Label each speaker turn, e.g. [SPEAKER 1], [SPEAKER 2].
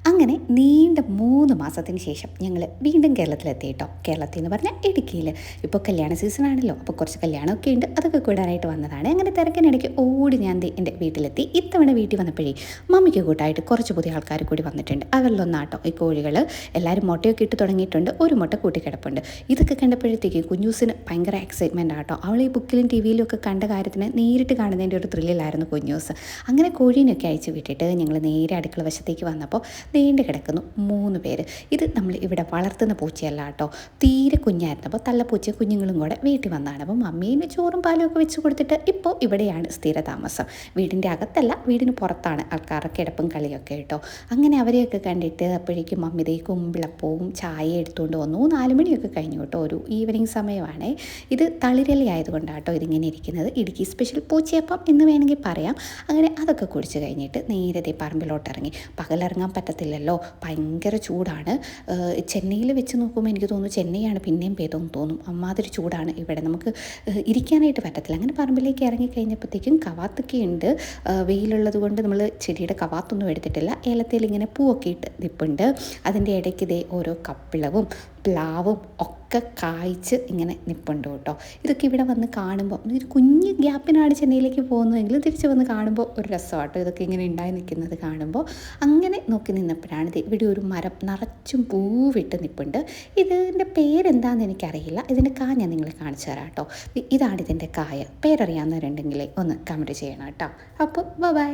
[SPEAKER 1] അങ്ങനെ നീണ്ട 3 മാസത്തിന് ശേഷം ഞങ്ങൾ വീണ്ടും കേരളത്തിലെത്തി കേട്ടോ. കേരളത്തിൽ എന്ന് പറഞ്ഞാൽ ഇടുക്കിയിൽ. ഇപ്പോൾ കല്യാണ സീസൺ ആണല്ലോ, അപ്പോൾ കുറച്ച് കല്യാണമൊക്കെ ഉണ്ട്, അതൊക്കെ കൂടാനായിട്ട് വന്നതാണ്. അങ്ങനെ തിരക്കിനിടയ്ക്ക് ഓടി ഞാൻ എൻ്റെ വീട്ടിലെത്തി. ഇത്തവണ വീട്ടിൽ വന്നപ്പോഴേ മമ്മിക്ക് കൂട്ടായിട്ട് കുറച്ച് പുതിയ ആൾക്കാർ കൂടി വന്നിട്ടുണ്ട്. അവരിലൊന്നാട്ടോ ഈ കോഴികൾ. എല്ലാവരും മുട്ടയൊക്കെ ഇട്ട് തുടങ്ങിയിട്ടുണ്ട്, ഒരു മുട്ട കൂട്ടിക്കിടപ്പുണ്ട്. ഇതൊക്കെ കണ്ടപ്പോഴത്തേക്കും കുഞ്ഞൂസിന് ഭയങ്കര എക്സൈറ്റ്മെൻ്റ് ആട്ടോ. അവൾ ഈ ബുക്കിലും ടി വിയിലും ഒക്കെ കണ്ട കാര്യത്തിന് നേരിട്ട് കാണുന്നതിൻ്റെ ഒരു ത്രില്ലിലായിരുന്നു കുഞ്ഞൂസ്. അങ്ങനെ കോഴീനൊക്കെ അയച്ചു വിട്ടിട്ട് ഞങ്ങൾ നേരെ അടുക്കള വശത്തേക്ക് വന്നപ്പോൾ നീണ്ടു കിടക്കുന്നു 3 പേര്. ഇത് നമ്മൾ ഇവിടെ വളർത്തുന്ന പൂച്ചയല്ല കേട്ടോ, തീരെ കുഞ്ഞായിരുന്നു. അപ്പോൾ തള്ളപ്പൂച്ച കുഞ്ഞുങ്ങളും കൂടെ വീട്ടിൽ വന്നതാണ്. അപ്പോൾ മമ്മീന് ചോറും പാലും ഒക്കെ വെച്ച് കൊടുത്തിട്ട് ഇപ്പോൾ ഇവിടെയാണ് സ്ഥിരതാമസം. വീടിൻ്റെ അകത്തല്ല, വീടിന് പുറത്താണ് ആൾക്കാരുടെ കിടപ്പും കളിയൊക്കെ കേട്ടോ. അങ്ങനെ അവരെയൊക്കെ കണ്ടിട്ട് അപ്പോഴേക്കും മമ്മി ദേ കുമ്പിളപ്പവും ചായ എടുത്തുകൊണ്ട് വന്നു. 4 മണിയൊക്കെ കഴിഞ്ഞു കേട്ടോ, ഒരു ഈവനിങ് സമയമാണ്. ഇത് തളിരലി ആയതുകൊണ്ടാണ് കേട്ടോ ഇതിങ്ങനെ ഇരിക്കുന്നത്. ഇടുക്കി സ്പെഷ്യൽ പൂച്ചയപ്പം എന്ന് വേണമെങ്കിൽ പറയാം. അങ്ങനെ അതൊക്കെ കുടിച്ച് കഴിഞ്ഞിട്ട് നേരത്തെ പറമ്പിലോട്ട് ഇറങ്ങി. പകലിറങ്ങാൻ പറ്റത്തില്ലല്ലോ, ഭയങ്കര ചൂടാണ്. ചെന്നൈയിൽ വെച്ച് നോക്കുമ്പോൾ എനിക്ക് തോന്നുന്നു ചെന്നൈയാണ് പിന്നെയും പെയ്തെന്ന് തോന്നും. അമ്മാതിരി ചൂടാണ് ഇവിടെ, നമുക്ക് ഇരിക്കാനായിട്ട് പറ്റത്തില്ല. അങ്ങനെ പറമ്പിലേക്ക് ഇറങ്ങിക്കഴിഞ്ഞപ്പോഴത്തേക്കും കവാത്തൊക്കെ ഉണ്ട്. വെയിലുള്ളത് കൊണ്ട് നമ്മൾ ചെടിയുടെ കവാത്തൊന്നും എടുത്തിട്ടില്ല. ഏലത്തിൽ ഇങ്ങനെ പൂവൊക്കെ ഇട്ട് നിൽപ്പുണ്ട്. അതിൻ്റെ ഇടയ്ക്ക് ഇതേ ഓരോ കപ്പിളവും പ്ലാവും ഒക്കെ കായ്ച്ച് ഇങ്ങനെ നിൽപ്പുണ്ട് കേട്ടോ. ഇതൊക്കെ ഇവിടെ വന്ന് കാണുമ്പോൾ ഒരു കുഞ്ഞ് ഗ്യാപ്പിനാണ് ചെന്നൈയിലേക്ക് പോകുന്നതെങ്കിൽ തിരിച്ച് വന്ന് കാണുമ്പോൾ ഒരു രസമാട്ടോ ഇതൊക്കെ ഇങ്ങനെ ഉണ്ടായി നിൽക്കുന്നത് കാണുമ്പോൾ. അങ്ങനെ നോക്കി നിന്നപ്പോഴാണ് ഇവിടെ ഒരു മരം നിറച്ചും പൂവിട്ട് നിൽപ്പുണ്ട്. ഇതിൻ്റെ പേരെന്താണെന്ന് എനിക്കറിയില്ല. ഇതിൻ്റെ കായ ഞാൻ നിങ്ങളെ കാണിച്ചു തരാം കേട്ടോ. ഇതാണ് ഇതിൻ്റെ കായ. പേരറിയാവുന്നവരുണ്ടെങ്കിൽ ഒന്ന് കമൻറ്റ് ചെയ്യണം കേട്ടോ. അപ്പോൾ ബൈ.